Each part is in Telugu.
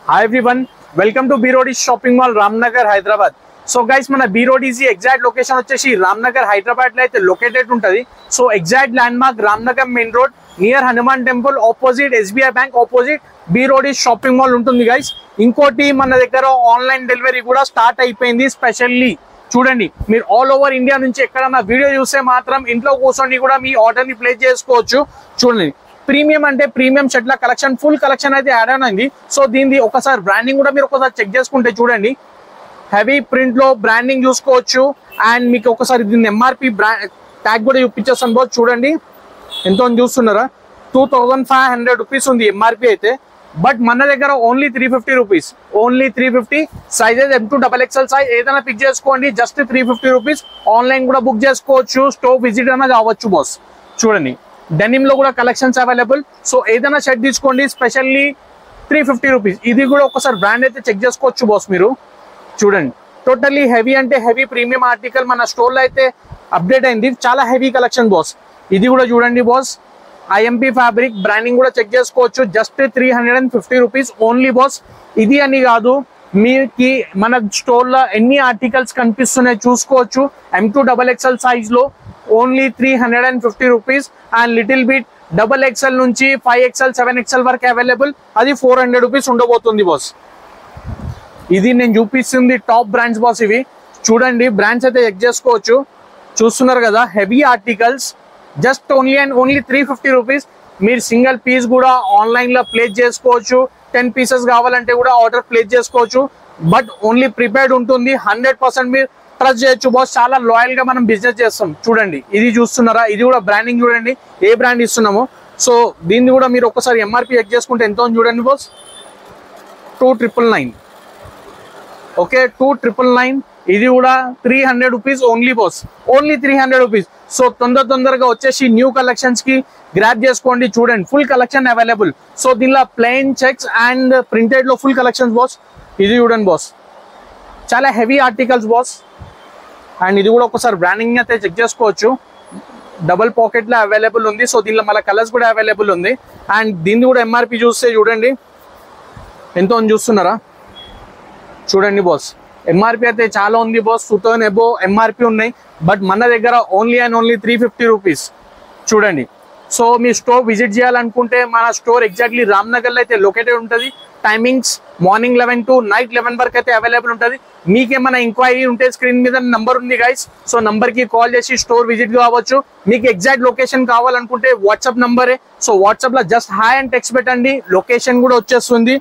Hi everyone, welcome to B Road Shopping Mall, Ramnagar, Hyderabad. So guys, మన B Road is the exact location వచ్చేసి రామ్నగర్ హైదరాబాద్ లో అయితే లొకేటెడ్ ఉంటది. So exact land mark Ramnagar main road near Hanuman temple opposite SBI bank opposite B Road shopping mall ఉంటుంది గైస్. ఇంకోటి మన దగ్గర ఆన్లైన్ డెలివరీ కూడా స్టార్ట్ అయిపోయింది. స్పెషల్లీ చూడండి, మీరు ఆల్ ఓవర్ ఇండియా నుంచి ఎక్కడన్నా వీడియో చూస్తే మాత్రం ఇంట్లో కూర్చొని కూడా మీ ఆర్డర్ ని ప్లేస్ చేసుకోవచ్చు. చూడండి, ప్రీమియం అంటే ప్రీమియం షర్ట్ల కలెక్షన్, ఫుల్ కలెక్షన్ అయితే యాడ్ ఆన్ అయింది. సో దీనిది ఒకసారి బ్రాండింగ్ కూడా మీరు ఒకసారి చెక్ చేసుకుంటే చూడండి, హెవీ ప్రింట్ లో బ్రాండింగ్ చూసుకోవచ్చు. అండ్ మీకు ఒకసారి దీన్ని MRP ట్యాగ్ కూడా చూపించేస్తాను బాస్. చూడండి ఎంతో చూస్తున్నారా, 2500 రూపీస్ ఉంది MRP అయితే. బట్ మన దగ్గర only 350 rupees, only 350. Sizes M2 XXL size ఏదైనా పిక్ చేసుకోండి, జస్ట్ 350 రూపీస్. ఆన్లైన్ కూడా బుక్ చేసుకోవచ్చు, స్టోర్ విజిట్ అయినా కావచ్చు బాస్. చూడండి, డెనిమ్ లో కూడా కలెక్షన్స్ అవైలబుల్. సో ఏదైనా షర్ట్ తీసుకోండి, స్పెషల్లీ 350 రూపీస్. ఇది కూడా ఒకసారి బ్రాండ్ అయితే చెక్ చేసుకోవచ్చు బాస్ మీరు. చూడండి, టోటల్లీ హెవీ అంటే హెవీ ప్రీమియం ఆర్టికల్ మన స్టోర్ లో అయితే అప్డేట్ అయింది. చాలా హెవీ కలెక్షన్ బాస్. ఇది కూడా చూడండి బాస్, IMP ఫ్యాబ్రిక్ బ్రాండింగ్ కూడా చెక్ చేసుకోవచ్చు. Just 350 rupees only boss. ఇది అని కాదు, మీకు మన స్టోర్ లో ఎన్ని ఆర్టికల్స్ కనిపిస్తున్నాయి చూసుకోవచ్చు. M2 XXL సైజ్ లో only 350 rupees. And little bit XXL నుంచి 5XL 7XL వరకు అవైలబుల్. అది 400 రూపీస్ ఉండబోతుంది బాస్. ఇది నేను చూపిస్తుంది టాప్ బ్రాండ్స్ బాస్. ఇవి చూడండి, బ్రాండ్స్ అయితే చెక్ చేసుకోవచ్చు. చూస్తున్నారు కదా, heavy articles. Just only and only 350 rupees. మీరు సింగిల్ పీస్ కూడా ఆన్లైన్ లో ప్లేస్ చేసుకోవచ్చు. 10 పీసెస్ కావాలంటే కూడా ఆర్డర్ ప్లేస్ చేసుకోవచ్చు. బట్ ఓన్లీ ప్రిపేర్డ్ ఉంటుంది. 100% మీరు ట్రస్ట్ చేయొచ్చు బాస్. చాలా లాయల్ గా మనం బిజినెస్ చేస్తాం. చూడండి, ఇది చూస్తున్నారా, ఇది కూడా బ్రాండింగ్ చూడండి, ఏ బ్రాండ్ ఇస్తున్నామో. సో దీన్ని కూడా మీరు ఒకసారి MRP చెక్ చేసుకుంటే ఎంతో చూడండి బాస్, 2999. ఓకే, 2999. ఇది కూడా 300 rupees only boss, only 300 rupees. So తొందరగా వచ్చేసి న్యూ కలెక్షన్స్ కి గ్రాప్ చేసుకోండి. చూడండి, ఫుల్ కలెక్షన్ అవైలబుల్. సో దీనిలో ప్లెయిన్ చెక్స్ అండ్ ప్రింటెడ్ లో ఫుల్ కలెక్షన్స్ బాస్. ఇది చూడండి బాస్, చాలా హెవీ ఆర్టికల్స్ బాస్. అండ్ ఇది కూడా ఒకసారి బ్రాండింగ్ అయితే చెక్ చేసుకోవచ్చు. డబుల్ పాకెట్ లో అవైలబుల్ ఉంది. సో దీనిలో మళ్ళీ కలర్స్ కూడా అవైలబుల్ ఉంది. అండ్ దీన్ని కూడా MRP చూస్తే చూడండి ఎంతో చూస్తున్నారా. చూడండి బాస్, MRP అయితే చాలా ఉంది బాస్. 2000 అబోవ్ MRP ఉన్నాయి. బట్ మన దగ్గర ఓన్లీ అండ్ ఓన్లీ 350 రూపీస్. చూడండి, సో మీ స్టోర్ విజిట్ చేయాలనుకుంటే మన స్టోర్ ఎగ్జాక్ట్లీ రామ్నగర్ లో అయితే లొకేటెడ్ ఉంటుంది. టైమింగ్స్ మార్నింగ్ 11 to నైట్ 11 వరకు అయితే అవైలబుల్ ఉంటుంది. మీకేమైనా ఎంక్వైరీ ఉంటే స్క్రీన్ మీద నంబర్ ఉంది గైస్. సో నంబర్ కి కాల్ చేసి స్టోర్ విజిట్ కావచ్చు. మీకు ఎగ్జాక్ట్ లొకేషన్ కావాలనుకుంటే వాట్సాప్ నంబరే. సో వాట్సాప్ లో జస్ట్ హాయ్ అని టెక్స్ట్ పెట్టండి, లొకేషన్ కూడా వచ్చేస్తుంది.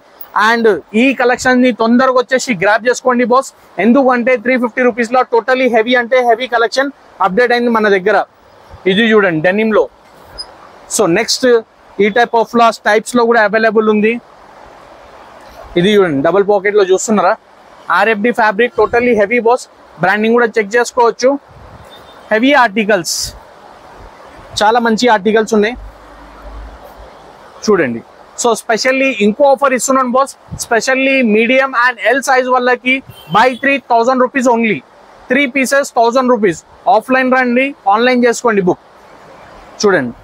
అండ్ ఈ కలెక్షన్ ని తొందరగా వచ్చేసి గ్రాప్ చేసుకోండి బాస్. ఎందుకంటే 350 రూపీస్ లో టోటలీ హెవీ అంటే హెవీ కలెక్షన్ అప్డేట్ అయింది మన దగ్గర. ఇది చూడండి డెనిమ్ లో. సో నెక్స్ట్ ఈ టైప్ ఆఫ్ టైప్స్ లో కూడా అవైలబుల్ ఉంది. ఇది చూడండి, డబుల్ పాకెట్ లో చూస్తున్నారా, RFD fabric, totally heavy boss. Branding కూడా చెక్ చేసుకోవచ్చు. హెవీ ఆర్టికల్స్, చాలా మంచి ఆర్టికల్స్ ఉన్నాయి. చూడండి, సో స్పెషల్లీ ఇంకో ఆఫర్ ఇస్తున్నాను బాస్. Specially medium and L size వాళ్ళకి buy 3000 rupees only. 3 pieces 1000 rupees. Offline రండి, ఆన్లైన్ చేసుకోండి బుక్. చూడండి,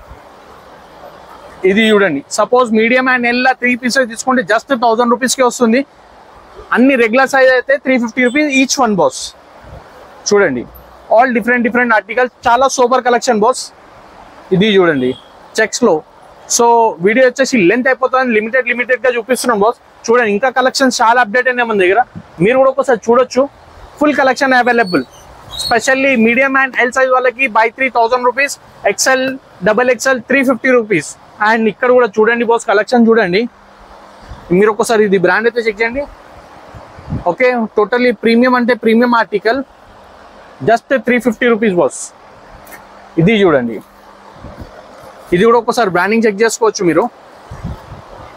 ఇది చూడండి, suppose medium and L 3 pieces తీసుకుంటే జస్ట్ 1000 రూపీస్ కి వస్తుంది. అన్ని రెగ్యులర్ సైజ్ అయితే 350 రూపీస్ ఈచ్ వన్ బాస్. చూడండి, ఆల్ డిఫరెంట్ ఆర్టికల్స్, చాలా సూపర్ కలెక్షన్ బాస్. ఇది చూడండి చెక్స్ లో. సో వీడియో వచ్చేసి లెంత్ అయిపోతుంది, లిమిటెడ్ గా చూపిస్తున్నాం బాస్. చూడండి, ఇంకా కలెక్షన్స్ చాలా అప్డేట్ అయినాయి మన దగ్గర. మీరు కూడా ఒకసారి చూడొచ్చు, full collection available. Specially medium and L size వాళ్ళకి buy 3000 rupees. XL XXL 350 rupees. And ఇక్కడ కూడా చూడండి బాస్, కలెక్షన్ చూడండి. మీరు ఒకసారి ఇది బ్రాండ్ అయితే చెక్ చేయండి. ఓకే, టోటల్లీ ప్రీమియం అంటే premium article, just 350 rupees boss. ఇది చూడండి, ఇది కూడా ఒకసారి బ్రాండింగ్ చెక్ చేసుకోవచ్చు మీరు.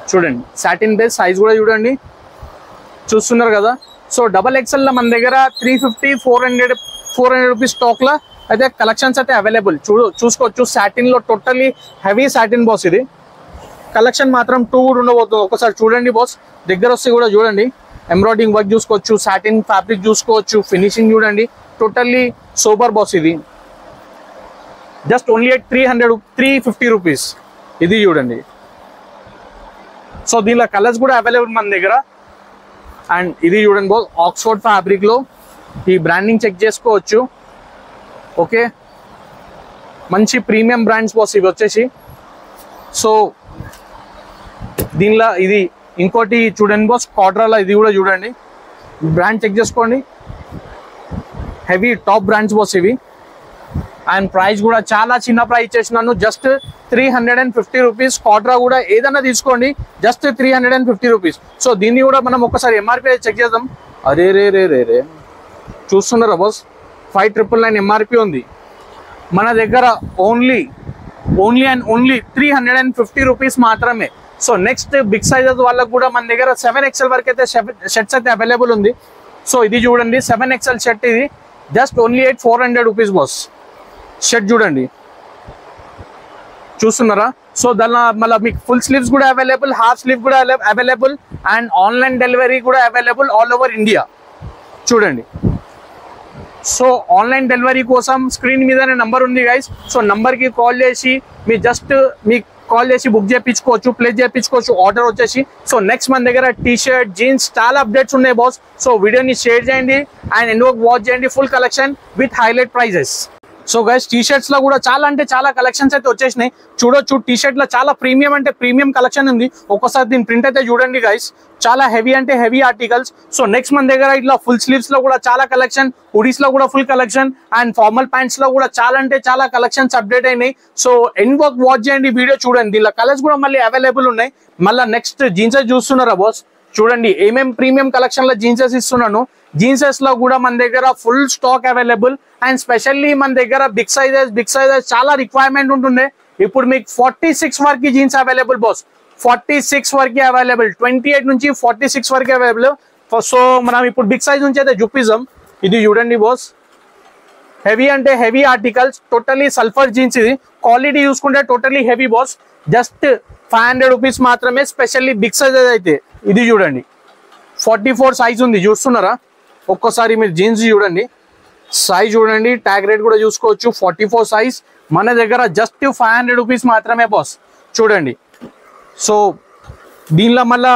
చూడండి, సాటిన్ బేస్, సైజ్ కూడా చూడండి, చూస్తున్నారు కదా. సో XXL లో మన దగ్గర 350 400 రూపీస్ స్టాక్ లో అయితే కలెక్షన్స్ అయితే అవైలబుల్. చూసుకోవచ్చు. సాటిన్ లో టోటల్లీ హెవీ సాటిన్ బాస్. ఇది కలెక్షన్ మాత్రం 2 కూడా ఉండబోతుంది. ఒకసారి చూడండి బాస్, దగ్గర వస్తే కూడా చూడండి, ఎంబ్రాయిడింగ్ వర్క్ చూసుకోవచ్చు, సాటిన్ ఫ్యాబ్రిక్ చూసుకోవచ్చు, ఫినిషింగ్ చూడండి, టోటల్లీ సూపర్ బాస్. ఇది జస్ట్ ఓన్లీ 350 రూపీస్. ఇది చూడండి, సో దీనిలో కలర్స్ కూడా అవైలబుల్ మన దగ్గర. అండ్ ఇది చూడండి బాస్, ఆక్స్ఫర్డ్ ఫ్యాబ్రిక్ లో ఈ బ్రాండింగ్ చెక్ చేసుకోవచ్చు. ఓకే, మంచి ప్రీమియం బ్రాండ్స్ బాస్ ఇవి వచ్చేసి. సో దీనిలో ఇది ఇంకోటి చూడండి బాస్, కాడ్రాలో ఇది కూడా చూడండి, బ్రాండ్ చెక్ చేసుకోండి. హెవీ టాప్ బ్రాండ్స్ బాస్ ఇవి. అండ్ ప్రైస్ కూడా చాలా చిన్న ప్రైస్ ఇచ్చేసినాను, జస్ట్ 350 రూపీస్. కాడ్రా కూడా ఏదన్నా తీసుకోండి, జస్ట్ 350 రూపీస్. సో దీన్ని కూడా మనం ఒకసారి ఎంఆర్పీ చెక్ చేద్దాం. అరే రే రే రే రే చూస్తున్నారా బాస్, 5999 ఎంఆర్పీ ఉంది. మన దగ్గర ఓన్లీ అండ్ ఓన్లీ 350 రూపీస్ మాత్రమే. సో నెక్స్ట్ బిగ్ సైజెస్ వాళ్ళకు కూడా మన దగ్గర 7XL వరకు అయితే షర్ట్స్ అయితే అవైలబుల్ ఉంది. సో ఇది చూడండి 7XL షర్ట్, ఇది just only 400 rupees boss. Shirt చూడండి, చూస్తున్నారా? సో దానిలో మళ్ళీ మీకు ఫుల్ స్లీవ్స్ కూడా అవైలబుల్, హాఫ్ స్లీవ్ కూడా అవైలబుల్, అండ్ ఆన్లైన్ డెలివరీ కూడా అవైలబుల్ ఆల్ ఓవర్ ఇండియా. చూడండి, సో ఆన్లైన్ డెలివరీ కోసం స్క్రీన్ మీదనే నంబర్ ఉంది గైస్. సో నంబర్కి కాల్ చేసి మీకు కాల్ చేసి బుక్ చేయించుకోవచ్చు, ప్లేస్ చేయించుకోవచ్చు ఆర్డర్ వచ్చేసి. సో నెక్స్ట్ మన దగ్గర టీ షర్ట్, జీన్స్ చాలా అప్డేట్స్ ఉన్నాయి బాస్. సో వీడియోని షేర్ చేయండి అండ్ ఎండ్ వరకు వాచ్ చేయండి, full collection with highlight prices. So guys T shirts లో కూడా చాలా అంటే చాలా కలెక్షన్స్ అయితే వచ్చేసినాయి. చూడొచ్చు, టీ షర్ట్ లో చాలా ప్రీమియం అంటే ప్రీమియం కలెక్షన్ ఉంది. ఒక్కసారి దీని ప్రింట్ అయితే చూడండి గైస్, చాలా హెవీ అంటే హెవీ ఆర్టికల్స్. సో నెక్స్ట్ మన దగ్గర ఇట్లా ఫుల్ స్లీవ్స్ లో కూడా చాలా కలెక్షన్, హుడీస్ లో కూడా full collection, and formal pants లో కూడా చాలా అంటే చాలా కలెక్షన్స్ అప్డేట్ అయినాయి. సో ఎండ్ వర్క్ వాచ్ చేయండి, వీడియో చూడండి. దీనిలో కలర్స్ కూడా మళ్ళీ అవైలబుల్ ఉన్నాయి. మళ్ళీ నెక్స్ట్ జీన్సెస్ చూస్తున్నారా బాస్, చూడండి ఏమేం ప్రీమియం కలెక్షన్ లో జీన్సెస్ ఇస్తున్నాను. జీన్సెస్ లో కూడా మన దగ్గర full stock available, and specially మన దగ్గర బిగ్ సైజెస్ చాలా రిక్వైర్మెంట్ ఉంటుండే. ఇప్పుడు మీకు 46 వరకు జీన్స్ అవైలబుల్ బాస్, 46 వరకు అవైలబుల్, 28 నుంచి 46 వరకు అవైలబుల్. సో మనం ఇప్పుడు బిగ్ సైజ్ నుంచి అయితే చూపిస్తాం. ఇది చూడండి బాస్, హెవీ అంటే heavy articles, totally sulphur jeans. ఇది క్వాలిటీ చూసుకుంటే totally heavy boss, just 500 rupees మాత్రమే. స్పెషల్లీ బిగ్ సైజ్ అయితే ఇది చూడండి, 44 సైజ్ ఉంది. చూస్తున్నారా? ఒక్కసారి మీరు జీన్స్ చూడండి, సైజ్ చూడండి, ట్యాగ్ రేట్ కూడా చూసుకోవచ్చు. 44 సైజ్ మన దగ్గర జస్ట్ 500 రూపీస్ మాత్రమే బాస్. చూడండి, సో దీనిలో మళ్ళా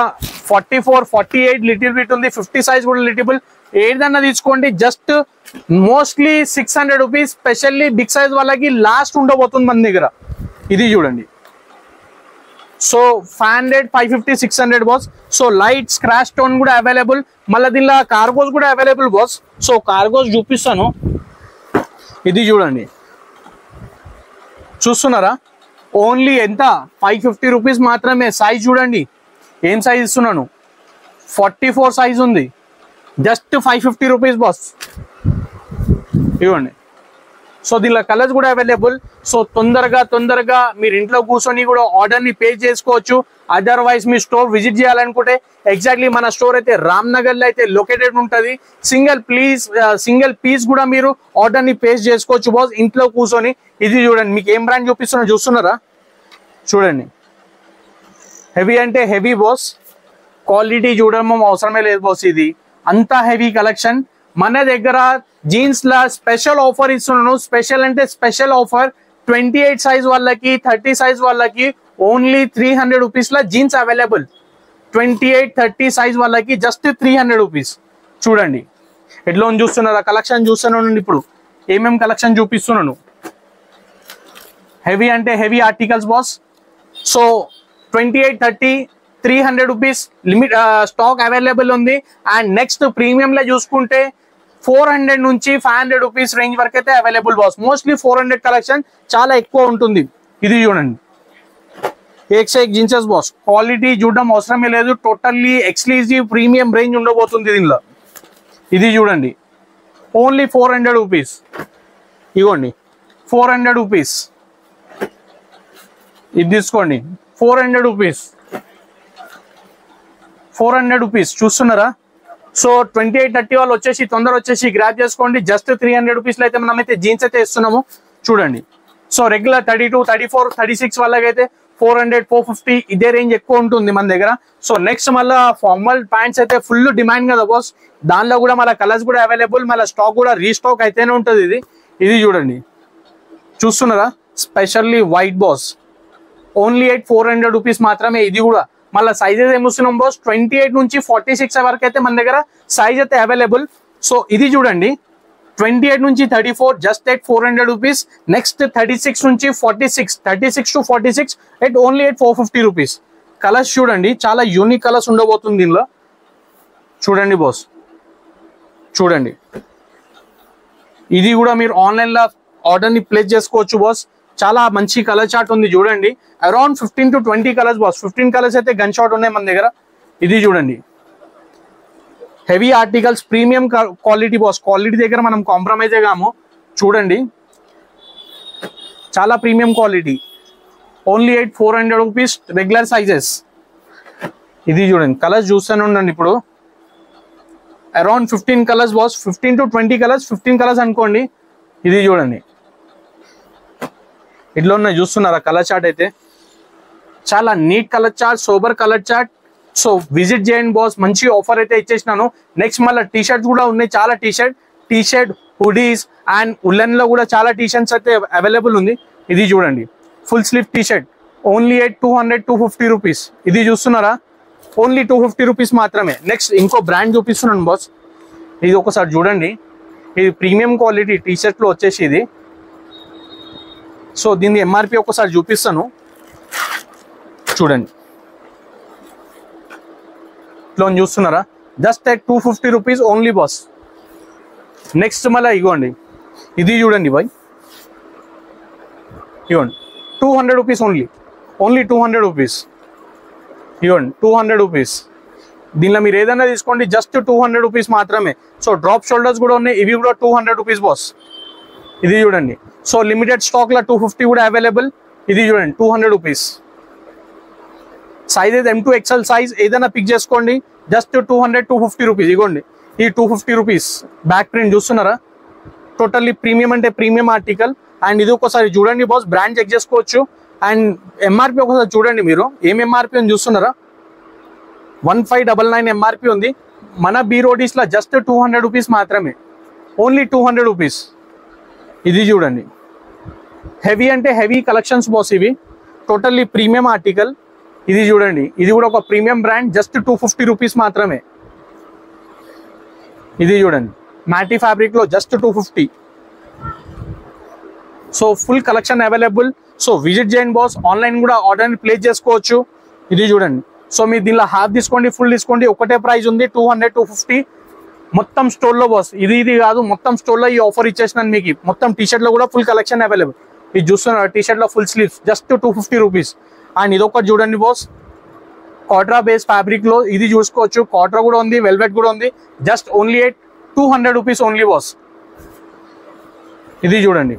44, 48 లిటిల్ బిట్ ఉంది, 50 సైజ్ కూడా లిటిబుల్. ఏదన్నా తీసుకోండి, just mostly 600 rupees. Specially big size వాళ్ళకి లాస్ట్ ఉండబోతుంది మన దగ్గర. ఇది చూడండి, so 500, 550, 600 boss. So light scratch tone కూడా అవైలబుల్. మళ్ళీ దీనిలో కార్గోస్ కూడా అవైలబుల్ బాస్. సో కార్గోస్ చూపిస్తాను, ఇది చూడండి, చూస్తున్నారా? ఓన్లీ ఎంత 550 రూపీస్ మాత్రమే. సైజ్ చూడండి, ఏం సైజ్ ఇస్తున్నాను, 44 సైజ్ ఉంది, జస్ట్ 550 రూపీస్ బాస్. ఇవ్వండి. సో దీనిలో కలర్స్ కూడా అవైలబుల్. సో తొందరగా మీరు ఇంట్లో కూర్చొని కూడా ఆర్డర్ని పే చేసుకోవచ్చు. అదర్వైజ్ మీ స్టోర్ విజిట్ చేయాలనుకుంటే ఎగ్జాక్ట్లీ మన స్టోర్ అయితే రామ్నగర్లో అయితే లొకేటెడ్ ఉంటుంది. సింగిల్ పీస్ కూడా మీరు ఆర్డర్ని పేస్ చేసుకోవచ్చు బాస్ ఇంట్లో కూర్చొని. ఇది చూడండి, మీకు ఏం బ్రాండ్ చూస్తున్నారా? చూడండి, హెవీ అంటే హెవీ బాస్, క్వాలిటీ చూడడం అవసరమే లేదు బాస్. ఇది అంతా హెవీ కలెక్షన్. మన దగ్గర జీన్స్ లా స్పెషల్ ఆఫర్ ఇస్తున్నాను. స్పెషల్ అంటే స్పెషల్ ఆఫర్, 28 సైజ్ వాళ్ళకి, 30 సైజ్ వాళ్ళకి ఓన్లీ 300 రూపీస్ లా జీన్స్ అవైలబుల్. 28, 30 సైజ్ వాళ్ళకి జస్ట్ 300 రూపీస్. చూడండి ఎట్లా చూస్తున్నారా? కలెక్షన్ చూస్తున్నాను. ఇప్పుడు ఏమేం కలెక్షన్ చూపిస్తున్నాను. హెవీ అంటే heavy articles boss. So 28, 30, 300 rupees limit stock available ఉంది. అండ్ నెక్స్ట్ ప్రీమియం లో చూసుకుంటే 400 నుంచి 500 రూపీస్ రేంజ్ వరకు అయితే అవైలబుల్ బాస్. మోస్ట్లీ 400 కలెక్షన్ చాలా ఎక్కువ ఉంటుంది. ఇది చూడండి, ఏక్ జీన్సెస్ బాస్, క్వాలిటీ చూడడం అవసరమే లేదు. టోటల్లీ ఎక్స్క్లూజివ్ ప్రీమియం రేంజ్ ఉండబోతుంది దీనిలో. ఇది చూడండి, ఓన్లీ 400 రూపీస్. ఇవ్వండి, 400 రూపీస్. ఇది తీసుకోండి, 400 రూపీస్, 400 రూపీస్. చూస్తున్నారా? సో 28, 30 వాళ్ళు వచ్చేసి గ్రాప్ చేసుకోండి. జస్ట్ 300 రూపీస్లో అయితే మనమైతే జీన్స్ అయితే ఇస్తున్నాము. చూడండి, సో రెగ్యులర్ 32, 34, 36 వాళ్ళకైతే 400, 450 ఇదే రేంజ్ ఎక్కువ ఉంటుంది మన దగ్గర. సో నెక్స్ట్ మళ్ళీ ఫార్మల్ ప్యాంట్స్ అయితే ఫుల్ డిమాండ్ కదా బాస్. దానిలో కూడా మళ్ళీ కలర్స్ కూడా అవైలబుల్, మళ్ళీ స్టాక్ కూడా రీస్టాక్ అయితేనే ఉంటుంది. ఇది చూడండి, చూస్తున్నారా? Specially white boss, only 400 rupees మాత్రమే. ఇది కూడా మళ్ళీ సైజెస్ ఏమొస్తున్నాం బాస్ 28 నుంచి 46 వరకు అయితే మన దగ్గర సైజ్ అయితే అవైలబుల్. సో ఇది చూడండి 28 నుంచి 34 జస్ట్ ఎట్ 400 రూపీస్. నెక్స్ట్ 36 నుంచి 36 to 46 at only at 450 rupees. Colours చూడండి చాలా యూనిక్ కలర్స్ ఉండబోతుంది దీనిలో. చూడండి బాస్, చూడండి ఇది కూడా మీరు ఆన్లైన్లో ఆర్డర్ని ప్లేస్ చేసుకోవచ్చు బాస్. చాలా మంచి కలర్ చార్ట్ ఉంది చూడండి. Around 15 to 20 colours boss. 15 colours అయితే గన్ షాట్ ఉన్నాయి మన దగ్గర. ఇది చూడండి heavy articles, premium quality boss. Quality దగ్గర మనం కాంప్రమైజ్ కాము. చూడండి చాలా premium quality. Only at 400 rupees regular sizes. ఇది చూడండి కలర్స్ చూస్తూనే ఉండండి. ఇప్పుడు around 15 colours boss. 15 to 20 colours, 15 colours అనుకోండి. ఇది చూడండి ఇట్లా ఉన్నాయి, చూస్తున్నారా కలర్ చార్ట్ అయితే. చాలా neat colour chart, sober colour chart. So visit చేయండి బాస్. మంచి ఆఫర్ అయితే ఇచ్చేసినాను. నెక్స్ట్ మళ్ళీ టీ షర్ట్స్ కూడా ఉన్నాయి, చాలా T shirt hoodies and woollen లో కూడా చాలా టీ షర్ట్స్ అయితే అవైలబుల్ ఉంది. ఇది చూడండి full sleeve T shirt only at 250 rupees. ఇది చూస్తున్నారా ఓన్లీ 250 రూపీస్ మాత్రమే. నెక్స్ట్ ఇంకో బ్రాండ్ చూపిస్తున్నాను బాస్. ఇది ఒకసారి చూడండి. ఇది ప్రీమియం క్వాలిటీ టీ షర్ట్లో వచ్చేసి ఇది. సో దీని ఎంఆర్పి ఒకసారి చూపిస్తాను చూడండి. ఇట్లా చూస్తున్నారా just at 250 rupees only boss. Next మళ్ళీ ఇగోండి ఇది చూడండి బాయ్. ఇవ్వండి 200 రూపీస్ ఓన్లీ 200 రూపీస్. ఇవ్వండి 200 రూపీస్. దీనిలో మీరు ఏదైనా తీసుకోండి జస్ట్ 200 రూపీస్ మాత్రమే. సో డ్రాప్ షోల్డర్స్ కూడా ఉన్నాయి, ఇవి కూడా 200 రూపీస్ బాస్. ఇది చూడండి. సో లిమిటెడ్ స్టాక్లో 250 కూడా అవైలబుల్. ఇది చూడండి 200 rupees. Sizes M2 XL size ఏదైనా పిక్ చేసుకోండి. Just 250 rupees. ఇగోండి ఈ 250 రూపీస్. బ్యాక్ ప్రింట్ చూస్తున్నారా టోటల్లీ ప్రీమియం అంటే ప్రీమియం ఆర్టికల్. అండ్ ఇది ఒకసారి చూడండి బాస్, బ్రాండ్ చెక్ చేసుకోవచ్చు. అండ్ ఎంఆర్పి ఒకసారి చూడండి మీరు. ఏం ఎంఆర్పి అని చూస్తున్నారా 1599 ఎంఆర్పి ఉంది. మన బీరోడీస్లో జస్ట్ 200 రూపీస్ మాత్రమే. Only 200 rupees. ఇది చూడండి హెవీ అంటే హెవీ కలెక్షన్స్ బాస్. ఇవి టోటల్లీ ప్రీమియం ఆర్టికల్. ఇది చూడండి ఇది కూడా ఒక ప్రీమియం బ్రాండ్. జస్ట్ 250 రూపీస్ మాత్రమే. ఇది చూడండి మ్యాటీ ఫ్యాబ్రిక్లో just 250. So full collection available. So visit చేయండి బాస్. ఆన్లైన్ కూడా ఆర్డర్ని ప్లేస్ చేసుకోవచ్చు. ఇది చూడండి. సో మీరు దీనిలో హాఫ్ తీసుకోండి, ఫుల్ తీసుకోండి, ఒకటే ప్రైస్ ఉంది 200 250 మొత్తం స్టోర్లో బాస్. ఇది కాదు మొత్తం స్టోర్లో ఈ ఆఫర్ ఇచ్చేసినాను మీకు. మొత్తం టీ షర్ట్లో కూడా ఫుల్ కలెక్షన్ అవైలబుల్. ఇది చూస్తున్నారు టీ షర్ట్లో full sleeves just 250 rupees. And ఇదొకటి చూడండి బాస్, కాట్రా బేస్ ఫ్యాబ్రిక్లో. ఇది చూసుకోవచ్చు కాట్రా కూడా ఉంది, వెల్వెట్ కూడా ఉంది. Just only at 200 rupees only boss. ఇది చూడండి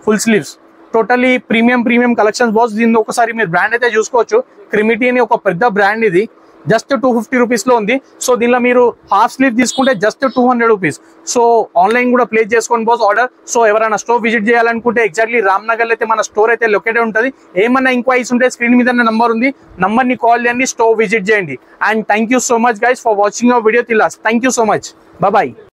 full sleeves totally premium collections boss. దీన్ని ఒకసారి మీరు బ్రాండ్ అయితే చూసుకోవచ్చు. క్రిమిటీ అని ఒక పెద్ద బ్రాండ్. ఇది జస్ట్ 250 రూపీస్లో ఉంది. సో దీనిలో మీరు హాఫ్ స్లీవ్ తీసుకుంటే జస్ట్ 200 రూపీస్. సో ఆన్లైన్ కూడా ప్లేస్ చేసుకోండి బాస్ ఆర్డర్. సో ఎవరైనా స్టోర్ విజిట్ చేయాలనుకుంటే ఎగ్జాక్ట్లీ రామ్నగర్లో అయితే మన స్టోర్ అయితే లొకేటెడ్ ఉంటుంది. ఏమన్నా ఎంక్వైరీస్ ఉంటే స్క్రీన్ మీద నంబర్ ఉంది, నంబర్ని కాల్ చేయండి, స్టోర్ విజిట్ చేయండి. And thank you so much guys for watching our video till last. Thank you so much. Bye.